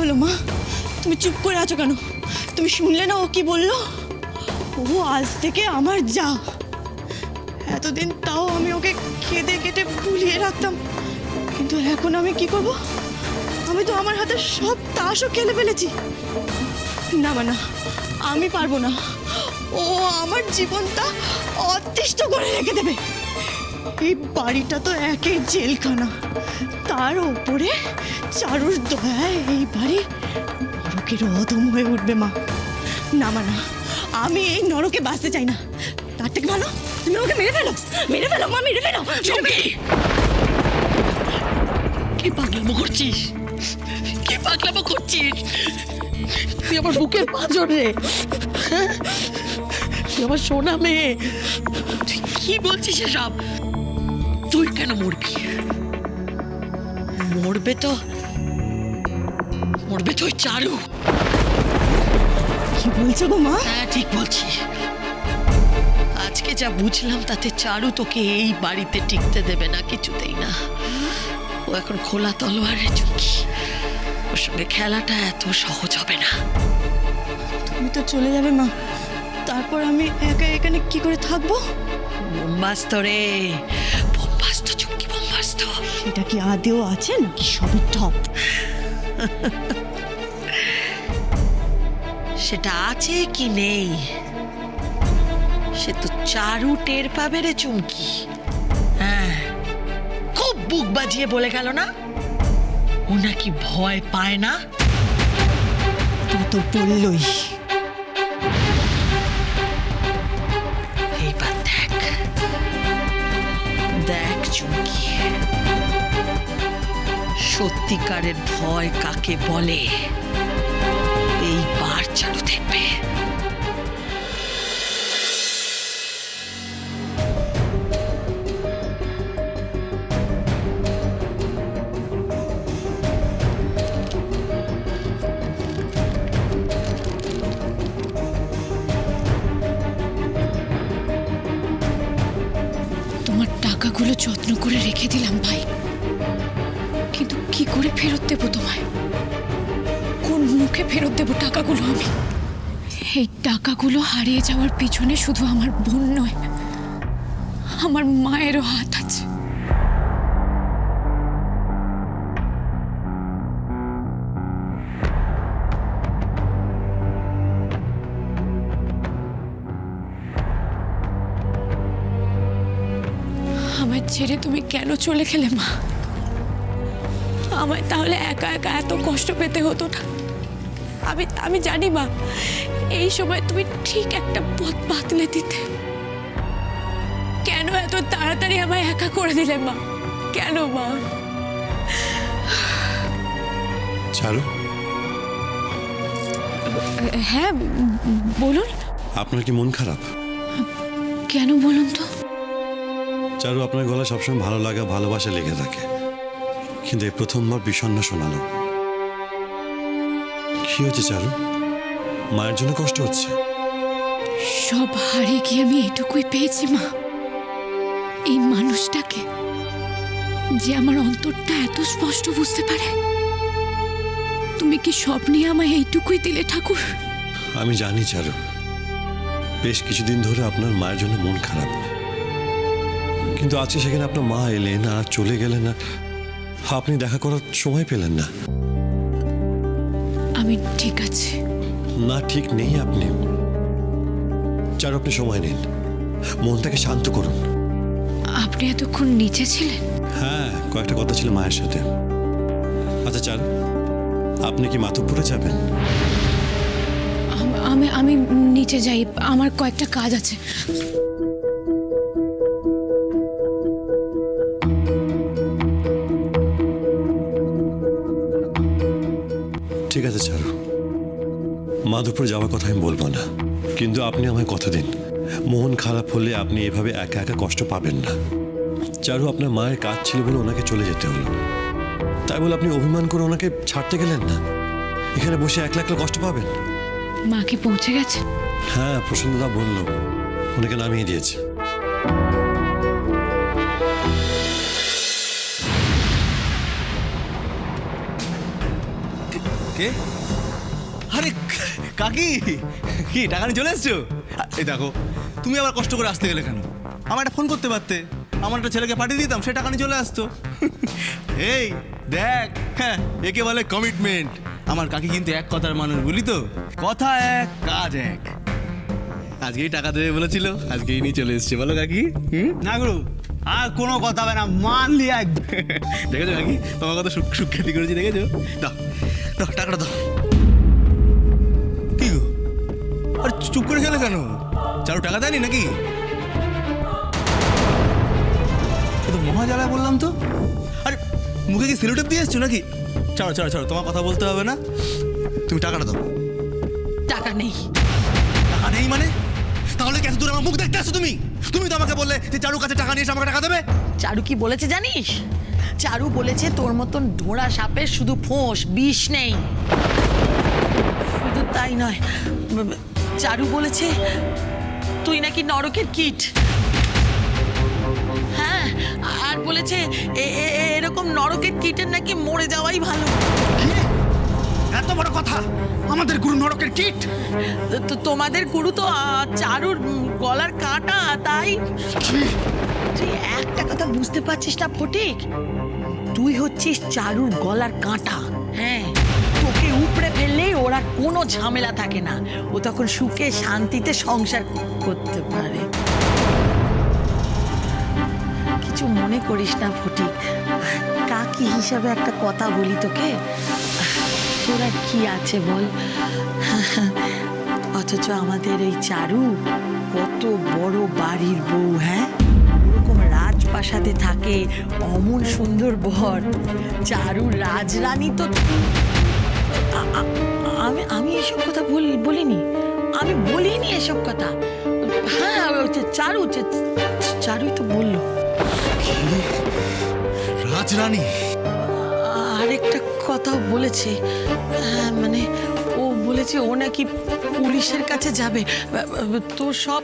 হলো মা? তুমি চুপ করে আছো কেন? তুমি শুনলে না ও কি বললো? ও আজ থেকে আমার যা। এতদিন তাও আমি ওকে কেঁদে কেটে ভুলিয়ে রাখতাম, কিন্তু এখন আমি কি করব? আমি তো আমার হাতে সব তাসও খেলে ফেলেছি। না মা না, আমি পারবো না। ও আমার জীবনটা অতিষ্ঠ করে রেখে দেবে। এই বাড়িটা তো একেই জেলখানা, তার ওপরে চারুর দয়ায় এই বাড়ি নরকের অধম হয়ে উঠবে মা। না মা না, আমি এই নরকে বাঁচতে চাই না। তার থেকে ভালো তুমি ওকে মেরে ফেলো, মেরে ফেলো মা, মেরে ফেলো। কি পাগলামো করছিস? কি পাগলামো করছিস? তুই আমার বুকের পাঁজর রে, তুই আমার সোনা মেয়ে। তুই কি বলছিস এসব? তুই কেন মরবি? মরবে তো ওই চারু। কি বলছো গো মা? হ্যাঁ ঠিক বলছি। আজকে যা বুঝলাম তাতে চারু তোকে এই বাড়িতে টিকতে দেবে না, কিছুতেই না। ও এখন খোলা তলোয়ারের চুমকি, ওর সঙ্গে খেলাটা এত সহজ হবে না। তুমি তো চলে যাবে মা, তারপর আমি একা এখানে কি করে থাকবো? বোম্বাস্ত রে, বোম্বাস্ত চুমকি, বোম্বাস্ত। সেটা কি আদেও আছে নাকি সবই ঠপ? সেটা আছে কি নেই সে তো চারু টের পাবে রে চুমকি। হ্যাঁ, খুব বুক বাজিয়ে বলে গেল না ও নাকি ভয় পায় না। তা তো বললই। এইবার দেখ দেখ চুমকি, সত্যিকারের ভয় কাকে বলে এইবার চারু দেখবে। তোমার টাকাগুলো যত্ন করে রেখে দিলাম ভাই, কিন্তু কি করে ফেরত দেবো তোমায়? কোন মুখে ফেরত দেবো টাকাগুলো আমি? এই টাকাগুলো হারিয়ে যাওয়ার পিছনে শুধু আমার বোন নয়, আমার মায়েরও হাত আছে। আমায় ছেড়ে তুমি কেন চলে গেলে মা? আমায় তাহলে একা একা এত কষ্ট পেতে হতো না। আমি জানি মা, এই সময় তুমি ঠিক একটা পথ বাতলে দিতে। কেন এত তাড়াতাড়ি আমায় একা করে দিলে মা? কেন মা? চারু, হ্যাঁ বলুন। আপনার কি মন খারাপ? কেন বলুন তো? চারু, আপনার গলায় সবসময় ভালো লাগা ভালোবাসা লেগে থাকে, কিন্তু এই প্রথমবার বিষণ্ণ শোনালো। কি হচ্ছে চারু? মায়ের জন্য কষ্ট হচ্ছে? সব হারিয়ে গিয়ে আমি এটুকুই পেয়েছি মা, এই মানুষটাকে যে আমার অন্তরটা এত স্পষ্ট বুঝতে পারে। তুমি কি সব নিয়ে আমায় এইটুকুই দিলে ঠাকুর? আমি জানি চারু, বেশ কিছুদিন ধরে আপনার মায়ের জন্য মন খারাপ, কিন্তু আজকে সেখানে আপনার মা এলেন আর চলে গেলেন, আর আপনি দেখা করার সময় পেলেন না। আমি ঠিক আছে। না, ঠিক নেই আপনি। চারু, আপনি সময় নিন, মনটাকে শান্ত করুন। আপনি এতক্ষণ নিচে ছিলেন? হ্যাঁ, কয়েকটা কথা ছিল মায়ের সাথে। আচ্ছা চারু, আপনি কি মাধবপুরে যাবেন? আমি নিচে যাই, আমার কয়েকটা কাজ আছে। ঠিক আছে চারু, মাধবপুর যাওয়ার কথা আমি বলবো না, কিন্তু আপনি আমায় কথা দিন, মন খারাপ হলে আপনি এভাবে একা একা কষ্ট পাবেন না। চারু, আপনার মায়ের কাজ ছিল বলে ওনাকে চলে যেতে হলো, তাই বলে আপনি অভিমান করে ওনাকে ছাড়তে গেলেন না। এখানে বসে একলা একলা কষ্ট পাবেন। মা কি পৌঁছে গেছে? হ্যাঁ, প্রসন্নদা বলল ওনাকে নামিয়ে দিয়েছে। কে? আরে কাকি, কি টাকা নিয়ে চলে এসছো? এই দেখো, তুমি আবার কষ্ট করে আসতে গেলে কেন? আমার একটা ফোন করতে পারতে, আমার একটা ছেলেকে পাঠিয়ে দিতাম, সে টাকা নিয়ে চলে আসতো। এই দেখ, হ্যাঁ, একে বলে কমিটমেন্ট। আমার কাকি কিন্তু এক কথার মানুষ, বুঝলি তো? কথা এক, কাজ এক। আজকেই টাকা দেবে বলেছিল, আজকেই নিয়ে চলে এসছে। বলো কাকি। না গুরু, আর কোনো কথা হবে না, মানলি একদম। দেখেছো কাকি, তোমার কত সুখ্যাতি করেছি, দেখেছো? দাও দাও, টাকাটা দাও। কি গো, আর চুপ করে গেলে কেন? চারু টাকা দেয়নি নাকি? এ তো মহাজালায় বললাম তো। আরে মুখে কি সেলুটেপ দিয়ে এসছো নাকি? ছাড়ো ছাড়ো ছাড়ো, তোমার কথা বলতে হবে না, তুমি টাকাটা দাও। টাকা নেই। টাকা নেই মানে? তাহলে কেন দূর আমার মুখ দেখতে আসছো তুমি? তুমি তো আমাকে বললে যে চারুর কাছে টাকা নিয়ে এসে আমাকে টাকা দেবে। চারু কি বলেছে জানিস? চারু বলেছে তোর মতন ঢোড়া সাপের শুধু ফোঁস, বিষ নেই। শুধু তাই নয়, চারু বলেছে তুই নাকি নরকের কীট। হ্যাঁ, আর বলেছে এরকম নরকের কীটের নাকি মরে যাওয়াই ভালো। এত বড় কথা, আমাদের গুরু নরকের কীট। তো তোমাদের গুরু তো চারুর গলার কাঁটা, তাই তুই একটা কথা বুঝতে পারছিস না ফটিক? তুই হচ্ছিস চারুর গলার কাঁটা। হ্যাঁ, তোকে উপড়ে ফেললেই ওর আর কোনো ঝামেলা থাকে না, ও তখন সুখে শান্তিতে সংসার করতে পারে। কিছু মনে করিস না ফটিক, কাকি হিসাবে একটা কথা বলি তোকে। তোরা কি আছে বল, অথচ আমাদের এই চারু কত বড় বাড়ির বউ। হ্যাঁ, ওরকম রাজপ্রাসাদে থাকে, অমন সুন্দর বর। চারু রাজরানী তো। আমি এসব কথা বলিনি, আমি বলিনি এসব কথা। হ্যাঁ, চারুই তো বললো। রাজরানী আরেকটা কথাও বলেছে, মানে ও বলেছে ও নাকি পুলিশের কাছে যাবে, তো সব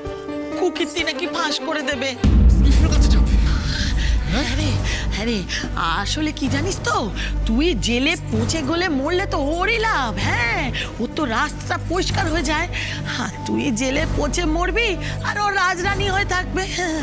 কুকীর্তি নাকি ফাঁস করে দেবে। হ্যাঁ রে, আসলে কি জানিস তো, তুই জেলে পচে গলে মরলে তো ওরই লাভ। হ্যাঁ, ও তো রাস্তা পরিষ্কার হয়ে যায়। হ্যাঁ, তুই জেলে পচে মরবি আর ও রাজরানী হয়ে থাকবে। হ্যাঁ,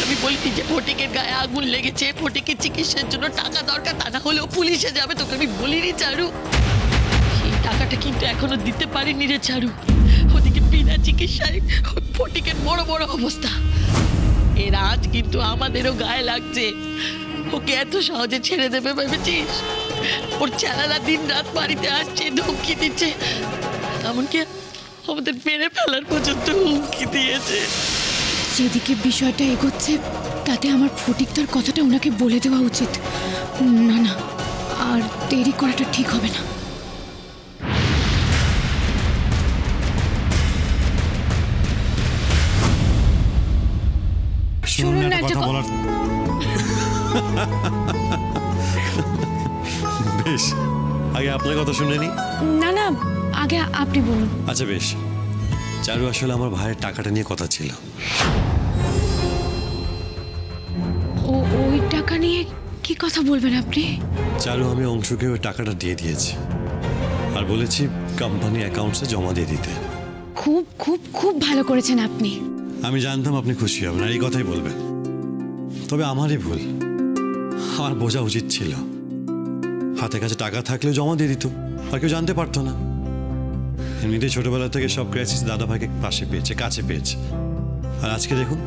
আমি বলিনি যে ফটিকের গায়ে আগুন লেগেছে, ফটিকের চিকিৎসার জন্য টাকা দরকার, তা না হলেও পুলিশে যাবে, তোকে আমি বলিনি চারু? সেই টাকাটা কিন্তু এখনো দিতে পারিনি রে চারু। ওদিকে বিনা চিকিৎসায় ফটিকের বড় বড় অবস্থা। এর আজ কিন্তু আমাদেরও গায়ে লাগছে। ওকে এত সহজে ছেড়ে দেবে ভেবেছিস? ওর ছেলেরা দিন রাত বাড়িতে আসছে, ধমকি দিচ্ছে, এমনকি আমাদের মেরে ফেলার পর্যন্ত হুমকি দিয়েছে। যেদিকে বিষয়টা এগোচ্ছে তাতে আমার ফটিকদার কথাটা ওনাকে বলে দেওয়া উচিত। না না, আর দেরি করাটা ঠিক হবে না। শুনুন না, একটা বলার বেশ, আগে আপনার কথা শুনে নি। না না, আগে আপনি বলুন। আচ্ছা বেশ, চারু আসলে আমার ভাইয়ের টাকাটা নিয়ে কথা ছিল। ওই টাকা নিয়ে কি কথা বলবেন আপনি? চারু, আমি অংশকে ওই টাকাটা দিয়ে দিয়েছি আর বলেছি কোম্পানি অ্যাকাউন্টসে জমা দিয়ে দিতে। খুব খুব খুব ভালো করেছেন আপনি। আমি জানতাম আপনি খুশি হবেন আর এই কথাই বলবেন, তবে আমারই ভুল। আমার বোঝা উচিত ছিল, হাতে কাছে টাকা থাকলেও জমা দিয়ে দিত, আর কেউ জানতে পারতো না। এমনিতেই ছোটবেলা থেকে সব ক্রাইসিস দাদা ভাইকে পাশে পেয়েছে, কাছে পেয়েছে, আর আজকে দেখুন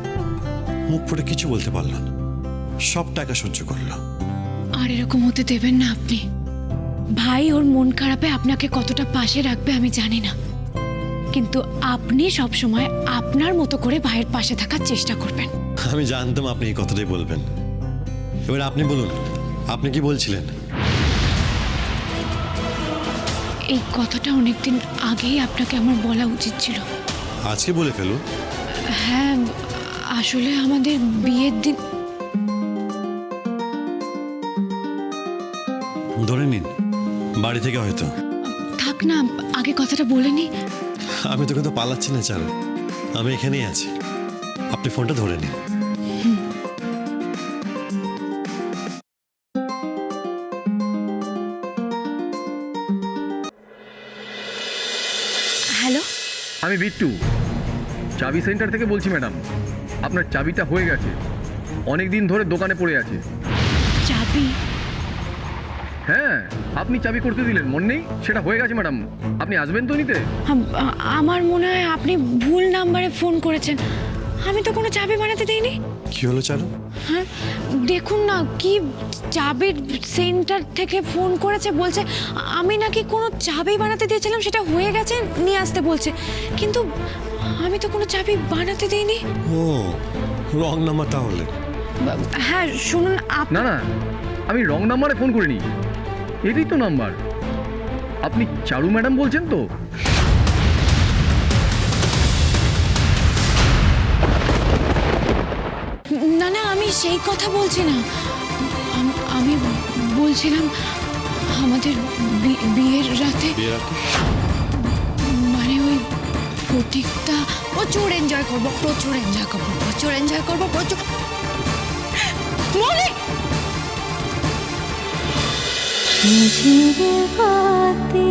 মুখ ফুটে কিছু বলতে পারল না, সব টাকা সহ্য করলো। আর এরকম হতে দেবেন না আপনি। ভাই ওর মন খারাপে আপনাকে কতটা পাশে রাখবে আমি জানি না, কিন্তু আপনি সব সময় আপনার মতো করে ভাইয়ের পাশে থাকার চেষ্টা করবেন। আমি জানতাম আপনি এই কথাটাই বলবেন। এবার আপনি বলুন, আপনি কি বলছিলেন? এই কথাটা অনেকদিন আগেই আপনাকে আমার বলা উচিত ছিল। আজকে বলে ফেলুন। হ্যাঁ, আসলে আমাদের বিয়ের দিন। ধরে নিন বাড়ি থেকে হয়তো। থাক না, আগে কথাটা বলে নি। আমি তো কিন্তু পালাচ্ছি না চারু, আমি এখানেই আছি, আপনি ফোনটা ধরে নিন। হ্যালো, আমি বিট্টু, চাবি সেন্টার থেকে বলছি ম্যাডাম। আপনার চাবিটা হয়ে গেছে, অনেক দিন ধরে দোকানে পড়ে আছে। চাবি? হ্যাঁ, আপনি চাবি করতে দিলেন, মনে নেই? সেটা হয়ে গেছে ম্যাডাম, আপনি আসবেন তো নিতে? আমার মনে হয় আপনি ভুল নাম্বারে ফোন করেছেন। আমি তো কোনো চাবি বানাতে দেইনি। কি হলো চারু? হ্যাঁ, দেখুন না, কি চাবির সেন্টার থেকে ফোন করেছে, বলছে আমি নাকি কোনো চাবি বানাতে দিয়েছিলাম, সেটা হয়ে গেছে, নিয়ে আসতে বলছে। কিন্তু আমি তো কোনো চাবি বানাতে দিইনি। ও, রং নাম্বার তাহলে। হ্যাঁ শুনুন, না না, আমি রং নাম্বারে ফোন করিনি, এটাই তো নাম্বার। আপনি চারু ম্যাডাম বলছেন তো? না না, আমি সেই কথা বলছি না। আমি বলছিলাম আমাদের বিয়ের রাতে, বিয়ের রাতে? মানে ওই ফটিকটা প্রচুর এনজয় করবো, প্রচুর এনজয় করবো, প্রচুর এনজয় করবো, প্রচুর। মৌলিক, ঝিঝির বাতি